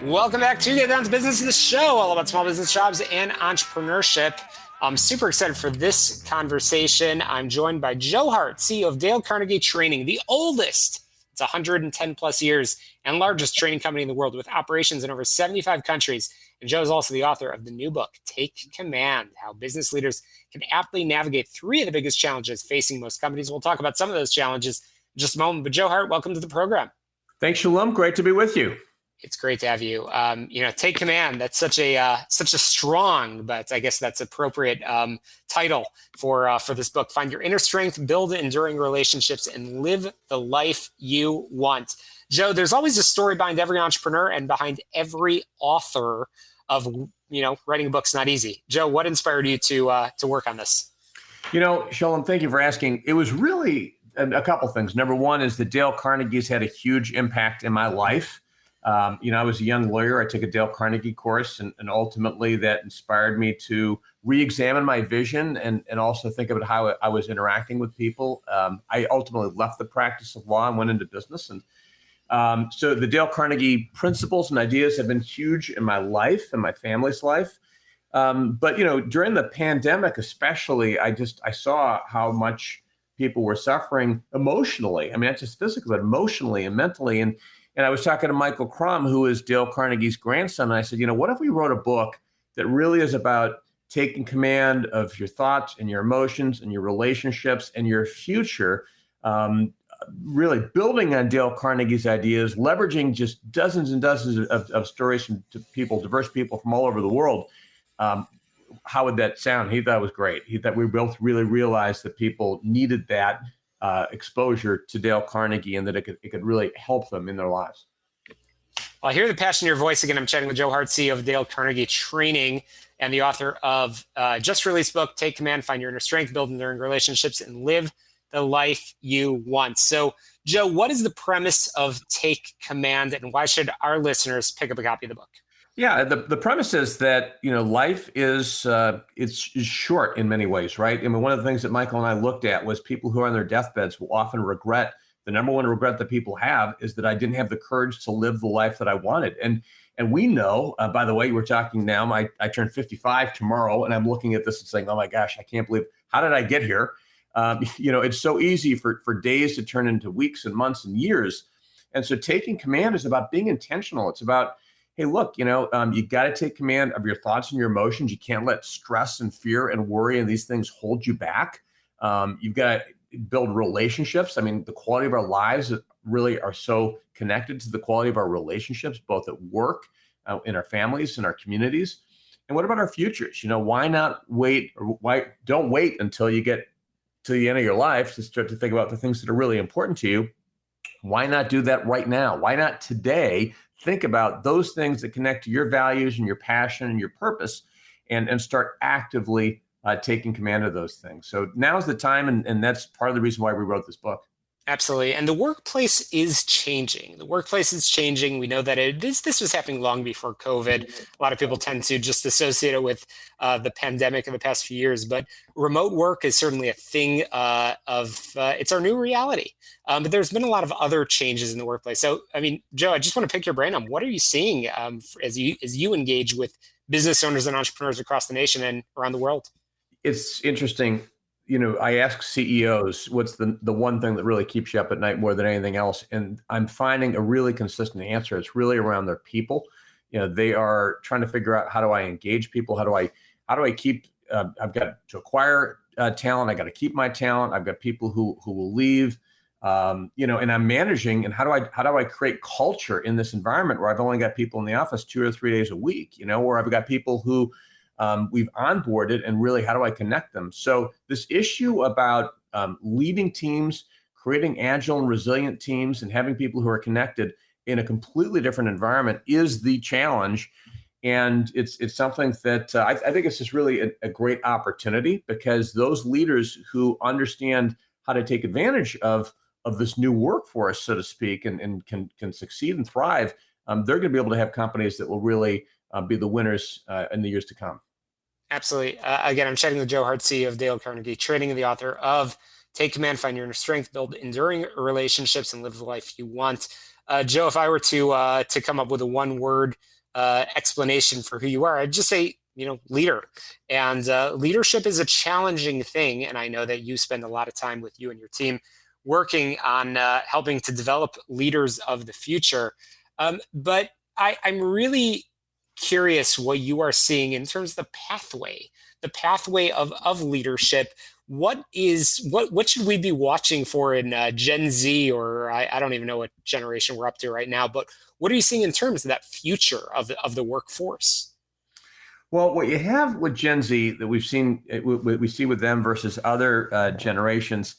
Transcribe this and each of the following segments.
Welcome back to Get Down to Business, the show all about small business, jobs, and entrepreneurship. I'm super excited for this conversation. I'm joined by Joe Hart, CEO of Dale Carnegie Training, the oldest, it's 110 plus years, and largest training company in the world with operations in over 75 countries. And Joe is also the author of the new book, Take Command, How Business Leaders Can Aptly Navigate Three of the Biggest Challenges Facing Most Companies. We'll talk about some of those challenges in just a moment. But Joe Hart, welcome to the program. Thanks, Shalom. Great to be with you. It's great to have you. Take Command. That's such a strong, but I guess that's appropriate title for this book. Find your inner strength, build enduring relationships, and live the life you want. Joe, there's always a story behind every entrepreneur and behind every author of writing a book's not easy. Joe, what inspired you to work on this? Shalom, thank you for asking. It was really a couple things. Number one is that Dale Carnegie's had a huge impact in my life. I was a young lawyer. I took a Dale Carnegie course, and ultimately that inspired me to re-examine my vision and also think about how I was interacting with people. I ultimately left the practice of law and went into business. And so the Dale Carnegie principles and ideas have been huge in my life and my family's life. But during the pandemic, especially, I saw how much people were suffering emotionally. I mean, not just physically, but emotionally and mentally. And I was talking to Michael Crum, who is Dale Carnegie's grandson. And I said, what if we wrote a book that really is about taking command of your thoughts and your emotions and your relationships and your future, really building on Dale Carnegie's ideas, leveraging just dozens and dozens of stories from diverse people from all over the world. How would that sound? He thought it was great. He thought we both really realized that people needed that exposure to Dale Carnegie and that it could really help them in their lives. Well, I hear the passion in your voice again. I'm chatting with Joe Hart, CEO of Dale Carnegie Training and the author of just released book, Take Command, Find Your Inner Strength, Build Enduring Relationships, and Live the Life You Want. So, Joe, what is the premise of Take Command, and why should our listeners pick up a copy of the book? Yeah, the premise is that life is it's short in many ways, right? I mean, one of the things that Michael and I looked at was people who are on their deathbeds will often regret. The number one regret that people have is that I didn't have the courage to live the life that I wanted. And we know, by the way, we're talking now. I turn 55 tomorrow, and I'm looking at this and saying, "Oh my gosh, I can't believe how did I get here?" It's so easy for days to turn into weeks and months and years. And so, taking command is about being intentional. It's about, hey, look, you got to take command of your thoughts and your emotions. You can't let stress and fear and worry and these things hold you back. You've got to build relationships. I mean, the quality of our lives really are so connected to the quality of our relationships, both at work, in our families, in our communities. And what about our futures? Why not wait, or why don't wait until you get to the end of your life to start to think about the things that are really important to you? Why not do that right now? Why not today think about those things that connect to your values and your passion and your purpose and start actively taking command of those things? So now's the time, and that's part of the reason why we wrote this book. Absolutely. And the workplace is changing. We know that this was happening long before COVID. A lot of people tend to just associate it with the pandemic of the past few years, but remote work is certainly a thing it's our new reality. But there's been a lot of other changes in the workplace. So, I mean, Joe, I just want to pick your brain on what are you seeing as you engage with business owners and entrepreneurs across the nation and around the world? It's interesting. I ask CEOs, what's the one thing that really keeps you up at night more than anything else? And I'm finding a really consistent answer. It's really around their people. They are trying to figure out, how do I engage people? How do I keep, I've got to acquire talent. I got to keep my talent. I've got people who will leave, and I'm managing. And how do I create culture in this environment where I've only got people in the office 2 or 3 days a week, where I've got people who we've onboarded, and really, how do I connect them? So this issue about leading teams, creating agile and resilient teams, and having people who are connected in a completely different environment is the challenge. And it's something that I think it's just really a great opportunity, because those leaders who understand how to take advantage of this new workforce, so to speak, and can succeed and thrive, they're going to be able to have companies that will really be the winners in the years to come. Absolutely. Again, I'm chatting with Joe Hart, CEO of Dale Carnegie Training and the author of Take Command, Find Your Inner Strength, Build Enduring Relationships, and Live the Life You Want. Joe, if I were to come up with a one-word explanation for who you are, I'd just say, leader. And leadership is a challenging thing, and I know that you spend a lot of time with you and your team working on helping to develop leaders of the future. But I'm really curious what you are seeing in terms of the pathway of leadership. What should we be watching for in Gen Z, or I don't even know what generation we're up to right now, but what are you seeing in terms of that future of the workforce? Well, what you have with Gen Z that we've seen, what we see with them versus other generations,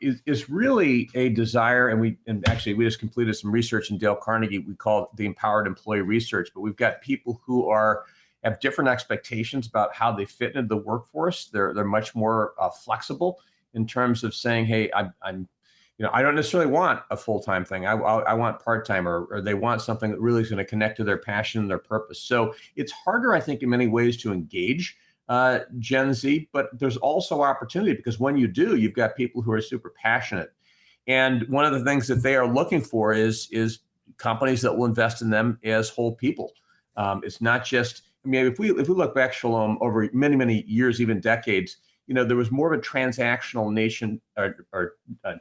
is really a desire. And actually we just completed some research in Dale Carnegie. We call it the Empowered Employee Research. But we've got people who have different expectations about how they fit into the workforce. They're much more flexible in terms of saying, "Hey, I don't necessarily want a full-time thing. I want part-time, or they want something that really is going to connect to their passion and their purpose." So it's harder, I think, in many ways to engage Gen Z, but there's also opportunity, because when you do, you've got people who are super passionate. And one of the things that they are looking for is companies that will invest in them as whole people. It's not just, if we look back, Shalom, over many, many years, even decades, there was more of a transactional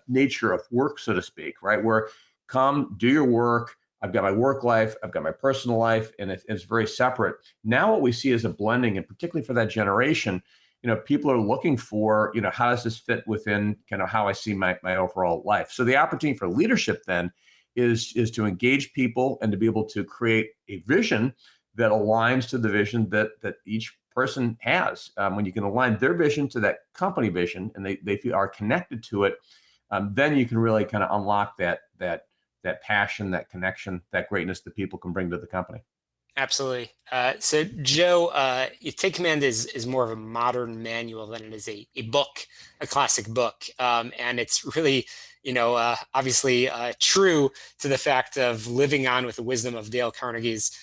nature of work, so to speak, right? Where come, do your work. I've got my work life, I've got my personal life, and it's very separate. Now what we see is a blending, and particularly for that generation, people are looking for, how does this fit within kind of how I see my overall life? So the opportunity for leadership then is to engage people and to be able to create a vision that aligns to the vision that each person has. When you can align their vision to that company vision, and they feel are connected to it, then you can really kind of unlock that passion, that connection, that greatness that people can bring to the company. Absolutely. So, Joe, Take Command is more of a modern manual than it is a book, a classic book. And it's really, obviously true to the fact of living on with the wisdom of Dale Carnegie's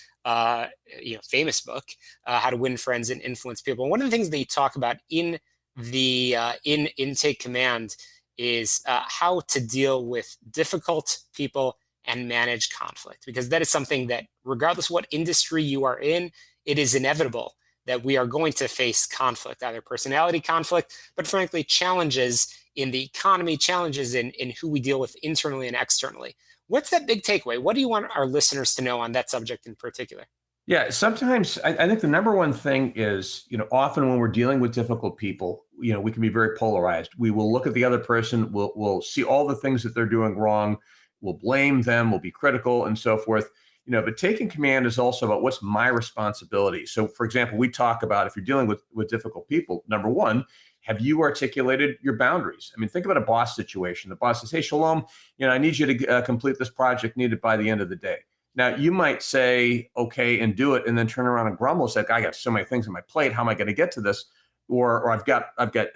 famous book, How to Win Friends and Influence People. And one of the things that you talk about in the in Take Command is how to deal with difficult people and manage conflict, because that is something that, regardless what industry you are in, it is inevitable that we are going to face conflict, either personality conflict, but frankly, challenges in the economy, challenges in who we deal with internally and externally. What's that big takeaway? What do you want our listeners to know on that subject in particular? Yeah, sometimes I think the number one thing is, often when we're dealing with difficult people, we can be very polarized. We will look at the other person, we'll see all the things that they're doing wrong, we'll blame them, we'll be critical, and so forth. But taking command is also about what's my responsibility. So, for example, we talk about, if you're dealing with difficult people, number one, have you articulated your boundaries? Think about a boss situation. The boss says, "Hey, Shalom, I need you to complete this project needed by the end of the day." Now, you might say, okay, and do it, and then turn around and grumble, say, "I got so many things on my plate. How am I going to get to this?" Or I've got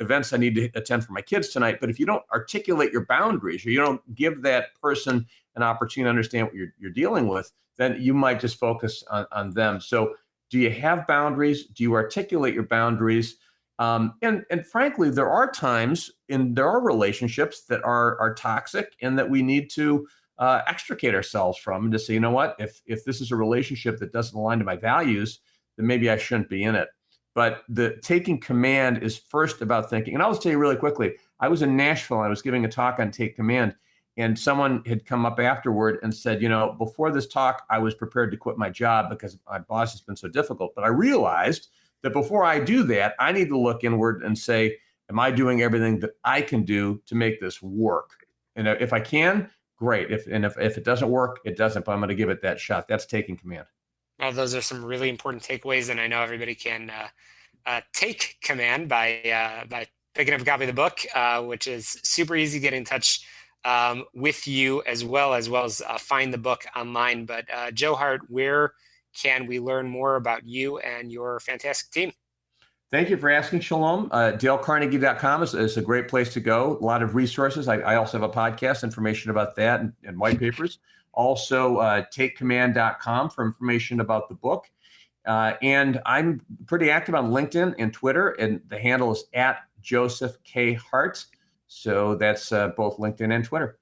events I need to attend for my kids tonight. But if you don't articulate your boundaries, or you don't give that person an opportunity to understand what you're dealing with, then you might just focus on them. So do you have boundaries? Do you articulate your boundaries? And frankly, there are times there are relationships that are toxic and that we need to extricate ourselves from, and to say, what, if this is a relationship that doesn't align to my values, then maybe I shouldn't be in it. But the taking command is first about thinking. And I'll just tell you really quickly, I was in Nashville, I was giving a talk on Take Command, and someone had come up afterward and said, before this talk, I was prepared to quit my job because my boss has been so difficult. But I realized that before I do that, I need to look inward and say, am I doing everything that I can do to make this work? And if I can, great. If it doesn't work, it doesn't, but I'm going to give it that shot. That's taking command. Well, those are some really important takeaways, and I know everybody can take command by picking up a copy of the book, which is super easy. Get in touch with you as well as find the book online. But Joe Hart, where can we learn more about you and your fantastic team? Thank you for asking, Shalom. DaleCarnegie.com is a great place to go. A lot of resources. I also have a podcast, information about that, and white papers. Also, TakeCommand.com for information about the book. And I'm pretty active on LinkedIn and Twitter, and the handle is @Joseph K. Hart. So that's both LinkedIn and Twitter.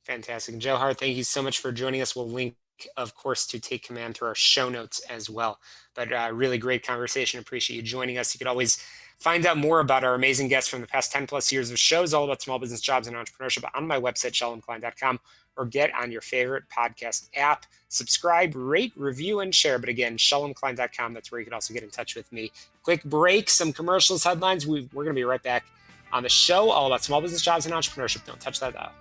Fantastic. And Joe Hart, thank you so much for joining us. We'll link, of course, to Take Command through our show notes as well. But really great conversation. Appreciate you joining us. You could always find out more about our amazing guests from the past 10 plus years of shows all about small business, jobs, and entrepreneurship on my website, shalomklein.com, or get on your favorite podcast app. Subscribe, rate, review, and share. But again, shalomklein.com. That's where you can also get in touch with me. Quick break, some commercials, headlines. We're going to be right back on the show all about small business, jobs, and entrepreneurship. Don't touch that dial.